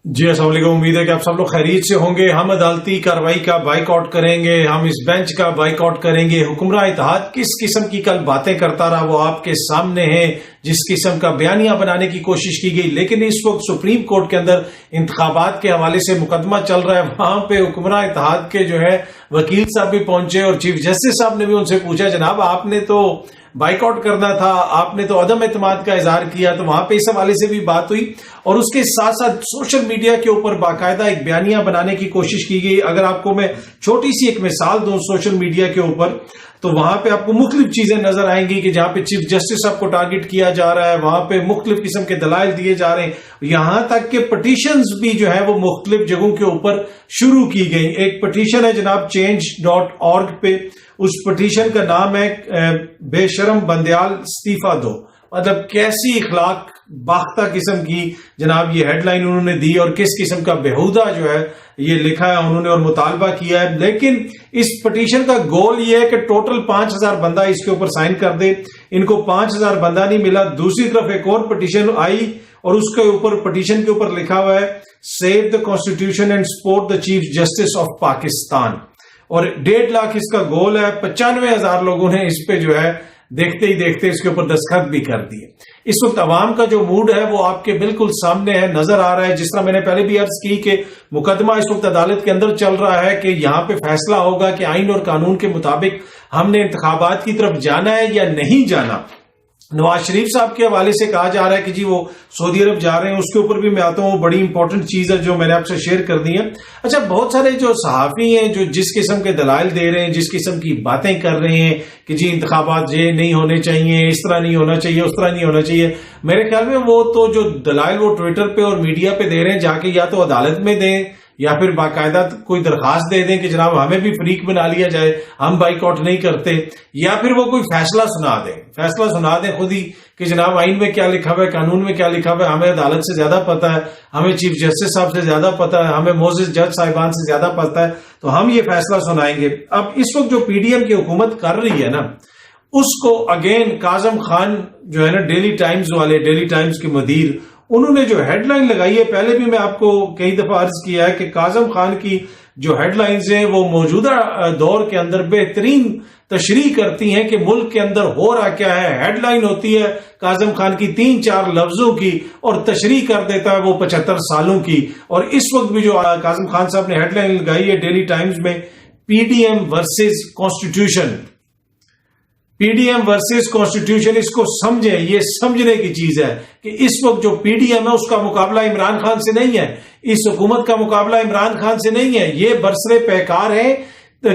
جی السلام علیکم، امید ہے کہ آپ سب لوگ خیریت سے ہوں گے۔ ہم عدالتی کارروائی کا بائیک آؤٹ کریں گے، ہم اس بینچ کا بائیک آؤٹ کریں گے۔ حکمراں اتحاد کس قسم کی کل باتیں کرتا رہا وہ آپ کے سامنے ہے، جس قسم کا بیانیہ بنانے کی کوشش کی گئی، لیکن اس وقت سپریم کورٹ کے اندر انتخابات کے حوالے سے مقدمہ چل رہا ہے۔ وہاں پہ حکمراں اتحاد کے جو ہے وکیل صاحب بھی پہنچے اور چیف جسٹس صاحب نے بھی ان سے پوچھا، جناب آپ نے تو بائیک آؤٹ کرنا تھا، آپ نے تو عدم اعتماد کا اظہار کیا، تو وہاں پہ اس حوالے سے بھی بات ہوئی اور اس کے ساتھ ساتھ سوشل میڈیا کے اوپر باقاعدہ ایک بیانیہ بنانے کی کوشش کی گئی۔ اگر آپ کو میں چھوٹی سی ایک مثال دوں سوشل میڈیا کے اوپر، تو وہاں پہ آپ کو مختلف چیزیں نظر آئیں گی کہ جہاں پہ چیف جسٹس صاحب کو ٹارگٹ کیا جا رہا ہے، وہاں پہ مختلف قسم کے دلائل دیے جا رہے ہیں، یہاں تک کہ پٹیشنز بھی جو ہے وہ مختلف جگہوں کے اوپر شروع کی گئی۔ ایک پٹیشن ہے جناب change.org پہ، اس پٹیشن کا نام ہے بے شرم بندیال استعفیٰ دو۔ مطلب کیسی اخلاق باختہ قسم کی جناب یہ ہیڈ لائن انہوں نے دی اور کس قسم کا بےہودہ جو ہے یہ لکھا ہے انہوں نے اور مطالبہ کیا ہے۔ لیکن اس پٹیشن کا گول یہ ہے کہ ٹوٹل 5000 بندہ اس کے اوپر سائن کر دے۔ ان کو 5000 بندہ نہیں ملا۔ دوسری طرف ایک اور پٹیشن آئی اور اس کے اوپر پٹیشن کے اوپر لکھا ہوا ہے save the constitution and support the chief justice of Pakistan, اور 1.5 لاکھ اس کا گول ہے۔ 95,000 لوگوں نے اس پہ جو ہے دیکھتے ہی دیکھتے اس کے اوپر دستخط بھی کر دیے۔ اس وقت عوام کا جو موڈ ہے وہ آپ کے بالکل سامنے ہے، نظر آ رہا ہے۔ جس طرح میں نے پہلے بھی عرض کی کہ مقدمہ اس وقت عدالت کے اندر چل رہا ہے کہ یہاں پہ فیصلہ ہوگا کہ آئین اور قانون کے مطابق ہم نے انتخابات کی طرف جانا ہے یا نہیں جانا۔ نواز شریف صاحب کے حوالے سے کہا جا رہا ہے کہ جی وہ سعودی عرب جا رہے ہیں، اس کے اوپر بھی میں آتا ہوں، بڑی امپورٹنٹ چیز ہے جو میں نے آپ سے شیئر کر دی ہے۔ اچھا، بہت سارے جو صحافی ہیں جو جس قسم کے دلائل دے رہے ہیں، جس قسم کی باتیں کر رہے ہیں کہ جی انتخابات یہ نہیں ہونے چاہیے، اس طرح نہیں ہونا چاہیے، اس طرح نہیں ہونا چاہیے، میرے خیال میں وہ تو جو دلائل وہ ٹویٹر پہ اور میڈیا پہ دے رہے ہیں جا کے یا تو عدالت میں دیں یا پھر باقاعدہ کوئی درخواست دے دیں کہ جناب ہمیں بھی فریق بنا لیا جائے، ہم بائیک آؤٹ نہیں کرتے، یا پھر وہ کوئی فیصلہ سنا دیں خود ہی کہ جناب آئین میں کیا لکھا ہوا ہے، قانون میں کیا لکھا ہوا ہے، ہمیں عدالت سے زیادہ پتہ ہے، ہمیں چیف جسٹس صاحب سے زیادہ پتہ ہے، ہمیں معزز جج صاحبان سے زیادہ پتہ ہے، تو ہم یہ فیصلہ سنائیں گے۔ اب اس وقت جو پی ڈی ایم کی حکومت کر رہی ہے نا، اس کو اگین کاظم خان جو ہے نا ڈیلی ٹائمز کے مدیر، انہوں نے جو ہیڈ لائن لگائی ہے، پہلے بھی میں آپ کو کئی دفعہ عرض کیا ہے کہ کاظم خان کی جو ہیڈ لائنز ہیں وہ موجودہ دور کے اندر بہترین تشریح کرتی ہیں کہ ملک کے اندر ہو رہا کیا ہے۔ ہیڈ لائن ہوتی ہے کاظم خان کی 3-4 لفظوں کی اور تشریح کر دیتا ہے وہ 75 سالوں کی۔ اور اس وقت بھی جو کاظم خان صاحب نے ہیڈ لائن لگائی ہے ڈیلی ٹائمز میں، P D M versus constitution, P D M versus constitution, اس کو سمجھیں، یہ سمجھنے کی چیز ہے کہ اس وقت جو پی ڈی ایم ہے اس کا مقابلہ عمران خان سے نہیں ہے، اس حکومت کا مقابلہ عمران خان سے نہیں ہے، یہ برسر پیکار ہے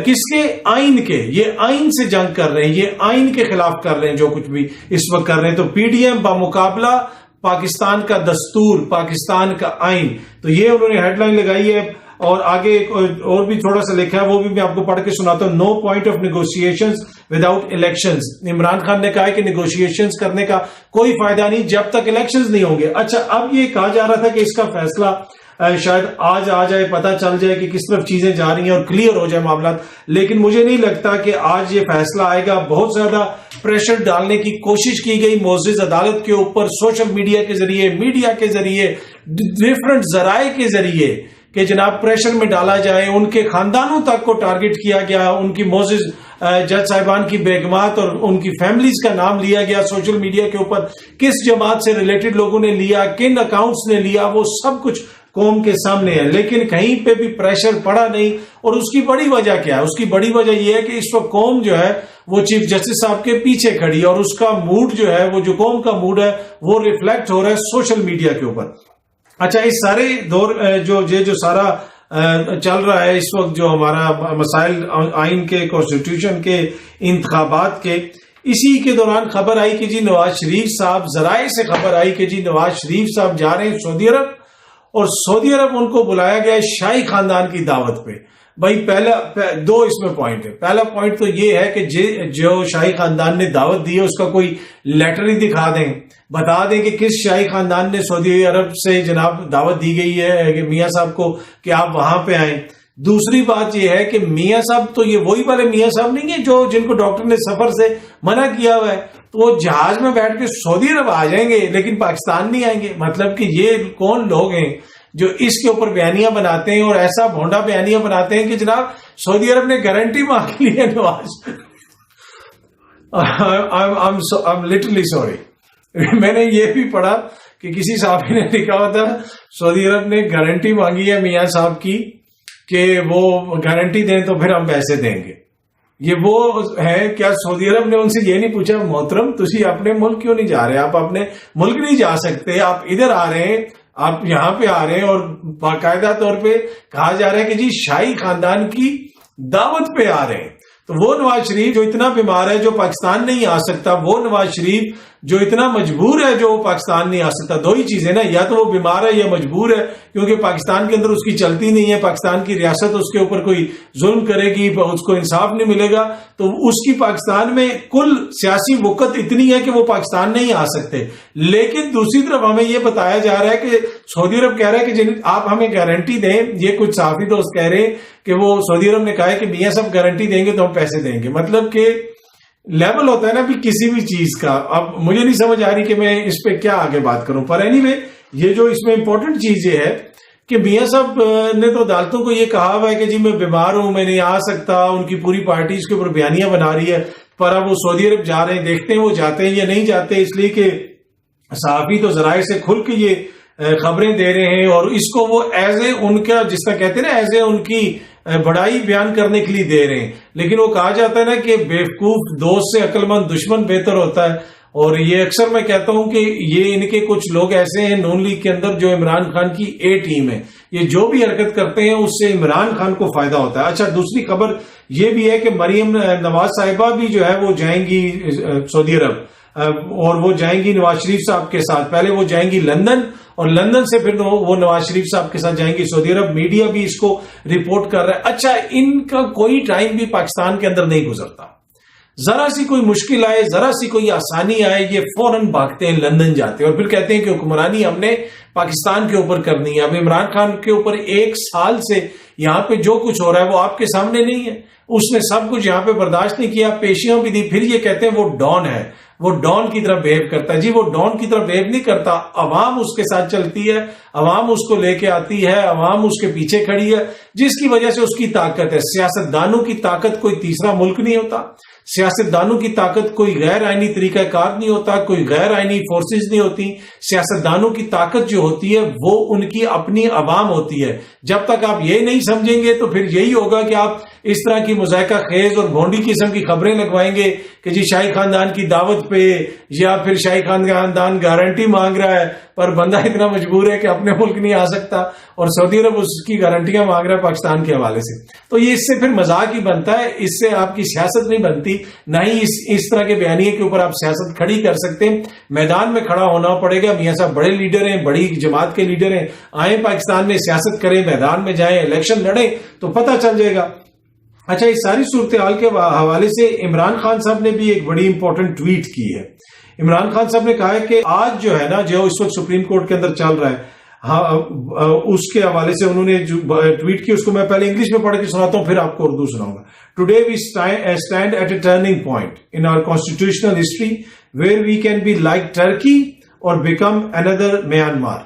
کس کے؟ آئین کے۔ یہ آئین سے جنگ کر رہے ہیں، یہ آئین کے خلاف کر رہے ہیں جو کچھ بھی اس وقت کر رہے ہیں۔ تو پی ڈی ایم بمقابلہ پاکستان کا دستور، پاکستان کا آئین، تو یہ انہوں نے ہیڈ لائن لگائی ہے۔ اور آگے اور بھی تھوڑا سا لکھا ہے، وہ بھی میں آپ کو پڑھ کے سناتا ہوں۔ No point of negotiations without elections. Imran Khan نے کہا ہے کہ نیگوشیشنز کرنے کا کوئی فائدہ نہیں جب تک الیکشنز نہیں ہوں گے۔ اچھا، اب یہ کہا جا رہا تھا کہ اس کا فیصلہ شاید آج آ جائے، پتہ چل جائے کہ کس طرف چیزیں جا رہی ہیں اور کلیئر ہو جائے معاملات، لیکن مجھے نہیں لگتا کہ آج یہ فیصلہ آئے گا۔ بہت زیادہ پریشر ڈالنے کی کوشش کی گئی معزز عدالت کے اوپر، سوشل میڈیا کے ذریعے، میڈیا کے ذریعے، ڈیفرنٹ ذرائع کے ذریعے، کہ جناب پریشر میں ڈالا جائے۔ ان کے خاندانوں تک کو ٹارگٹ کیا گیا، ان کی معزز جج صاحبان کی بیگمات اور ان کی فیملیز کا نام لیا گیا سوشل میڈیا کے اوپر، کس جماعت سے ریلیٹڈ لوگوں نے لیا، کن اکاؤنٹس نے لیا، وہ سب کچھ قوم کے سامنے ہے، لیکن کہیں پہ بھی پریشر پڑا نہیں۔ اور اس کی بڑی وجہ کیا ہے؟ اس کی بڑی وجہ یہ ہے کہ اس وقت قوم جو ہے وہ چیف جسٹس صاحب کے پیچھے کھڑی ہے، اور اس کا موڈ جو ہے، وہ جو قوم کا موڈ ہے وہ ریفلیکٹ ہو رہا ہے سوشل میڈیا کے اوپر۔ اچھا، اس سارے دور جو سارا چل رہا ہے اس وقت، جو ہمارا مسائل آئین کے، کانسٹیٹیوشن کے، انتخابات کے، اسی کے دوران خبر آئی کہ جی نواز شریف صاحب، ذرائع سے خبر آئی کہ جی نواز شریف صاحب جا رہے ہیں سعودی عرب، اور سعودی عرب ان کو بلایا گیا شاہی خاندان کی دعوت پہ۔ بھائی دو اس میں پوائنٹ ہے۔ پہلا پوائنٹ تو یہ ہے کہ جو شاہی خاندان نے دعوت دی ہے اس کا کوئی لیٹر ہی دکھا دیں، بتا دیں کہ کس شاہی خاندان نے سعودی عرب سے جناب دعوت دی گئی ہے کہ میاں صاحب کو کہ آپ وہاں پہ آئیں۔ دوسری بات یہ ہے کہ میاں صاحب تو یہ وہی والے میاں صاحب نہیں ہیں جو جن کو ڈاکٹر نے سفر سے منع کیا ہوا ہے، تو وہ جہاز میں بیٹھ کے سعودی عرب آ جائیں گے لیکن پاکستان نہیں آئیں گے۔ مطلب کہ یہ کون لوگ ہیں جو اس کے اوپر بیانیاں بناتے ہیں اور ایسا بھونڈا بیانیاں بناتے ہیں کہ جناب سعودی عرب نے گارنٹی مانگ لی ہے نواز. I'm literally sorry. میں نے یہ بھی پڑھا کہ کسی صحافی نے لکھا ہوا تھا سعودی عرب نے گارنٹی مانگی ہے میاں صاحب کی کہ وہ گارنٹی دیں تو پھر ہم پیسے دیں گے. یہ وہ ہے کیا سعودی عرب نے ان سے یہ نہیں پوچھا محترم تسی اپنے ملک کیوں نہیں جا رہے, آپ اپنے ملک نہیں جا سکتے, آپ ادھر آ رہے ہیں, آپ یہاں پہ آ رہے ہیں اور باقاعدہ طور پہ کہا جا رہا ہے کہ جی شاہی خاندان کی دعوت پہ آ رہے ہیں. تو وہ نواز شریف جو اتنا بیمار ہے جو پاکستان نہیں آ سکتا, وہ نواز شریف جو اتنا مجبور ہے جو پاکستان نہیں آ سکتا, دو ہی چیزیں نا, یا تو وہ بیمار ہے یا مجبور ہے کیونکہ پاکستان کے اندر اس کی چلتی نہیں ہے, پاکستان کی ریاست اس کے اوپر کوئی ظلم کرے گی, اس کو انصاف نہیں ملے گا, تو اس کی پاکستان میں کل سیاسی وقت اتنی ہے کہ وہ پاکستان نہیں آ سکتے. لیکن دوسری طرف ہمیں یہ بتایا جا رہا ہے کہ سعودی عرب کہہ رہا ہے کہ آپ ہمیں گارنٹی دیں, یہ کچھ صحافی دوست کہہ رہے ہیں کہ وہ سعودی عرب نے کہا ہے کہ میاں صاحب گارنٹی دیں گے تو ہم پیسے دیں گے. مطلب کہ لیول ہوتا ہے نا بھی کسی بھی چیز کا. اب مجھے نہیں سمجھ آ رہی کہ میں اس پہ کیا آگے بات کروں, پر اینی وے یہ جو اس میں امپورٹنٹ چیز یہ ہے کہ میاں صاحب نے تو عدالتوں کو یہ کہا ہوا ہے کہ جی میں بیمار ہوں, میں نہیں آ سکتا, ان کی پوری پارٹی اس کے اوپر بیانیاں بنا رہی ہے, پر اب وہ سعودی عرب جا رہے ہیں, دیکھتے ہیں وہ جاتے ہیں یا نہیں جاتے, اس لیے کہ صحافی تو ذرائع سے کھل کے یہ خبریں دے رہے ہیں اور اس کو وہ ایز اے ان کا جس طرح کہتے ہیں نا ایز اے ان کی بڑائی بیان کرنے کے لیے دے رہے ہیں. لیکن وہ کہا جاتا ہے نا کہ بیوقوف دوست سے عقل مند دشمن بہتر ہوتا ہے, اور یہ اکثر میں کہتا ہوں کہ یہ ان کے کچھ لوگ ایسے ہیں نون لیگ کے اندر جو عمران خان کی اے ٹیم ہے, یہ جو بھی حرکت کرتے ہیں اس سے عمران خان کو فائدہ ہوتا ہے. اچھا دوسری خبر یہ بھی ہے کہ مریم نواز صاحبہ بھی جو ہے وہ جائیں گی سعودی عرب, اور وہ جائیں گی نواز شریف صاحب کے ساتھ. پہلے وہ جائیں گی لندن اور لندن سے پھر وہ نواز شریف صاحب کے ساتھ جائیں گی سعودی عرب. میڈیا بھی اس کو رپورٹ کر رہا ہے. اچھا ان کا کوئی ٹائم بھی پاکستان کے اندر نہیں گزرتا, ذرا سی کوئی مشکل آئے, ذرا سی کوئی آسانی آئے, یہ فوراً بھاگتے ہیں, لندن جاتے ہیں اور پھر کہتے ہیں کہ حکمرانی ہم نے پاکستان کے اوپر کرنی ہے. اب عمران خان کے اوپر 1 سال سے یہاں پہ جو کچھ ہو رہا ہے وہ آپ کے سامنے نہیں ہے, اس نے سب کچھ یہاں پہ برداشت نہیں کیا, پیشیاں بھی دی, پھر یہ کہتے ہیں وہ ڈان ہے, وہ ڈان کی طرح بہیو کرتا ہے. جی وہ ڈان کی طرح بہیو نہیں کرتا, عوام اس کے ساتھ چلتی ہے, عوام اس کو لے کے آتی ہے, عوام اس کے پیچھے کھڑی ہے, جس کی وجہ سے اس کی طاقت ہے. سیاستدانوں کی طاقت کوئی تیسرا ملک نہیں ہوتا, سیاستدانوں کی طاقت کوئی غیر آئینی طریقہ کار نہیں ہوتا, کوئی غیر آئینی فورسز نہیں ہوتی. سیاستدانوں کی طاقت جو ہوتی ہے وہ ان کی اپنی عوام ہوتی ہے. جب تک آپ یہ نہیں سمجھیں گے تو پھر یہی ہوگا کہ آپ اس طرح کی مذائقہ خیز اور بھونڈی قسم کی خبریں لگوائیں گے کہ جی شاہی خاندان کی دعوت پہ, یا پھر شاہی خاندان گارنٹی مانگ رہا ہے پر بندہ اتنا مجبور ہے کہ اپنے ملک نہیں آ سکتا, اور سعودی عرب اس کی گارنٹیاں مانگ رہا ہے پاکستان کے حوالے سے. تو یہ اس سے پھر مذاق ہی بنتا ہے, اس سے آپ کی سیاست نہیں بنتی, نہ ہی اس طرح کے بیانیے کے اوپر آپ سیاست کھڑی کر سکتے ہیں. میدان میں کھڑا ہونا پڑے گا. میاں صاحب بڑے لیڈر ہیں, بڑی جماعت کے لیڈر ہیں, آئیں پاکستان میں سیاست کریں, میدان میں جائیں, الیکشن لڑیں تو پتہ چل جائے گا. اچھا اس ساری صورتحال کے حوالے سے عمران خان صاحب نے بھی ایک بڑی امپورٹنٹ ٹویٹ کی ہے. عمران خان صاحب نے کہا ہے کہ آج جو ہے نا جو اس وقت سپریم کورٹ کے اندر چل رہا ہے, اس کے حوالے سے انہوں نے جو ٹویٹ کی اس کو میں پہلے انگلش میں پڑھ کے سناتا ہوں, پھر آپ کو اردو سناؤں گا. Today we stand at a turning point in our constitutional history where we can be like Turkey or become under Myanmar.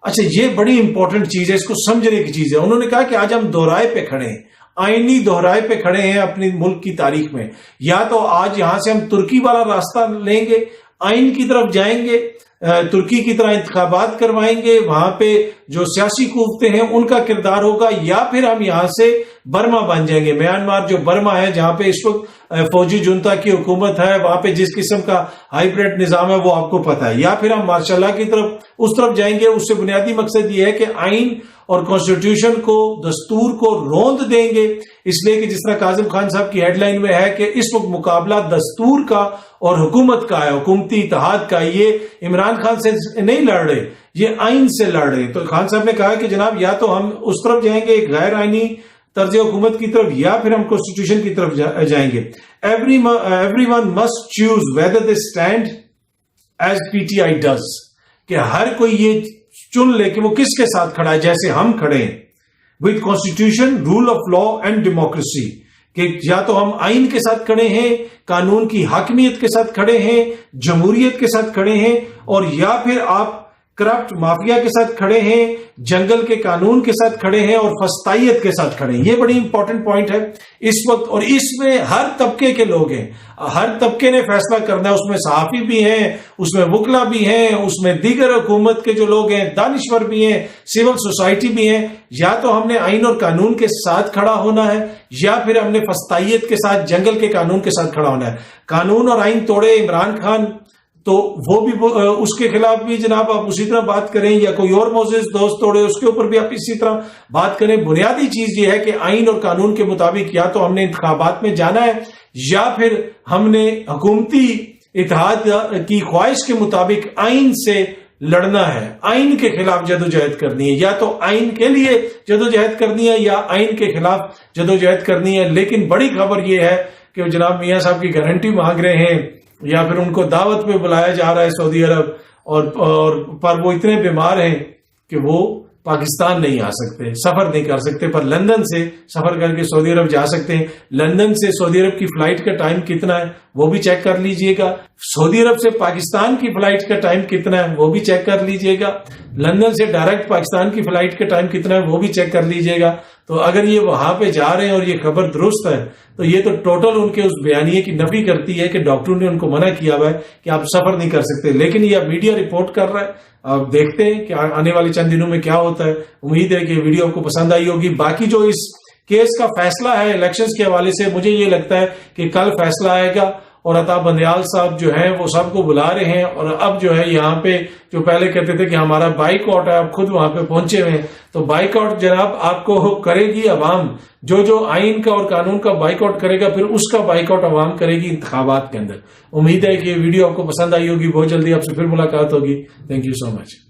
اچھا یہ بڑی امپورٹنٹ چیز ہے, اس کو سمجھنے کی چیز ہے. انہوں نے کہا کہ آج ہم دوہرائے پہ کھڑے ہیں, آئینی دوہرائے پہ کھڑے ہیں اپنی ملک کی تاریخ میں. یا تو آج یہاں سے ہم ترکی والا راستہ لیں گے, آئین کی طرف جائیں گے, ترکی کی طرح انتخابات کروائیں گے, وہاں پہ جو سیاسی قوتیں ہیں ان کا کردار ہوگا, یا پھر ہم یہاں سے برما بن جائیں گے. میانمار جو برما ہے جہاں پہ اس وقت فوجی جنتا کی حکومت ہے, وہاں پہ جس قسم کا ہائیبریڈ نظام ہے وہ آپ کو پتا ہے, یا پھر ہم ماشاء اللہ کی طرف اس طرف جائیں گے. اس سے بنیادی مقصد یہ ہے کہ آئین اور کانسٹیٹیوشن کو, دستور کو روند دیں گے, اس لیے کہ جس طرح کاظم خان صاحب کی ہیڈ لائن میں ہے کہ اس وقت مقابلہ دستور کا اور حکومت کا ہے, حکومتی اتحاد کا. یہ عمران خان سے نہیں لڑ رہے, یہ آئین سے لڑ رہے. تو خان صاحب نے کہا کہ جناب یا تو ہم اس طرف جائیں گے ایک غیر آئینی طرز حکومت کی طرف, یا پھر ہم کانسٹیٹیوشن کی طرف جائیں گے. Everyone must choose whether they stand as PTI does, کہ ہر کوئی یہ چن لے کہ وہ کس کے ساتھ کھڑا ہے, جیسے ہم کھڑے ہیں, with constitution, rule of law and democracy, کہ یا تو ہم آئین کے ساتھ کھڑے ہیں, قانون کی حاکمیت کے ساتھ کھڑے ہیں, جمہوریت کے ساتھ کھڑے ہیں, اور یا پھر آپ کرپٹ مافیا کے ساتھ کھڑے ہیں، جنگل کے قانون کے ساتھ کھڑے ہیں اور فسطائیت کے ساتھ کھڑے ہیں. یہ بڑی امپورٹنٹ پوائنٹ ہے اس وقت. اور اس میں ہر طبقے کے لوگ ہیں، ہر طبقے نے فیصلہ کرنا ہے. اس میں صحافی بھی ہیں، اس میں وکلا بھی ہیں، اس میں دیگر حکومت کے جو لوگ ہیں، دانشور بھی ہیں، سول سوسائٹی بھی ہیں. یا تو ہم نے آئین اور قانون کے ساتھ کھڑا ہونا ہے، یا پھر ہم نے فسطائیت کے ساتھ، جنگل کے قانون کے ساتھ کھڑا ہونا ہے. قانون اور آئین توڑے عمران خان تو وہ بھی اس کے خلاف بھی جناب آپ اسی طرح بات کریں، یا کوئی اور معزز دوست توڑے اس کے اوپر بھی آپ اسی طرح بات کریں. بنیادی چیز یہ ہے کہ آئین اور قانون کے مطابق یا تو ہم نے انتخابات میں جانا ہے، یا پھر ہم نے حکومتی اتحاد کی خواہش کے مطابق آئین سے لڑنا ہے، آئین کے خلاف جدوجہد کرنی ہے. یا تو آئین کے لیے جدوجہد کرنی ہے یا آئین کے خلاف جدوجہد کرنی ہے. لیکن بڑی خبر یہ ہے کہ جناب میاں صاحب کی گارنٹی مانگ رہے ہیں، یا پھر ان کو دعوت پہ بلایا جا رہا ہے سعودی عرب، اور پر وہ اتنے بیمار ہیں کہ وہ پاکستان نہیں آ سکتے، سفر نہیں کر سکتے، پر لندن سے سفر کر کے سعودی عرب جا سکتے ہیں. لندن سے سعودی عرب کی فلائٹ کا ٹائم کتنا ہے وہ بھی چیک کر لیجئے گا. سعودی عرب سے پاکستان کی فلائٹ کا ٹائم کتنا ہے وہ بھی چیک کر لیجئے گا. لندن سے ڈائریکٹ پاکستان کی فلائٹ کا ٹائم کتنا ہے وہ بھی چیک کر لیجئے گا. تو اگر یہ وہاں پہ جا رہے ہیں اور یہ خبر درست ہے تو یہ تو ٹوٹل ان کے اس بیانیے کی نفی کرتی ہے کہ ڈاکٹروں نے ان کو منع کیا ہوا ہے کہ آپ سفر نہیں کر سکتے. لیکن یہ میڈیا رپورٹ کر رہا ہے. آپ دیکھتے ہیں کہ آنے والے چند دنوں میں کیا ہوتا ہے. امید ہے کہ ویڈیو آپ کو پسند آئی ہوگی. باقی جو اس کیس کا فیصلہ ہے الیکشنز کے حوالے سے، مجھے یہ لگتا ہے کہ کل فیصلہ آئے گا، اور عطا بندیال صاحب جو ہیں وہ سب کو بلا رہے ہیں. اور اب جو ہے یہاں پہ جو پہلے کہتے تھے کہ ہمارا بائیک آؤٹ ہے، آپ خود وہاں پہ پہنچے ہوئے ہیں. تو بائیک آؤٹ جناب آپ کو کرے گی عوام. جو آئین کا اور قانون کا بائیک آؤٹ کرے گا، پھر اس کا بائیک آؤٹ عوام کرے گی انتخابات کے اندر. امید ہے کہ یہ ویڈیو آپ کو پسند آئی ہوگی. بہت جلدی آپ سے پھر ملاقات ہوگی. Thank you so much.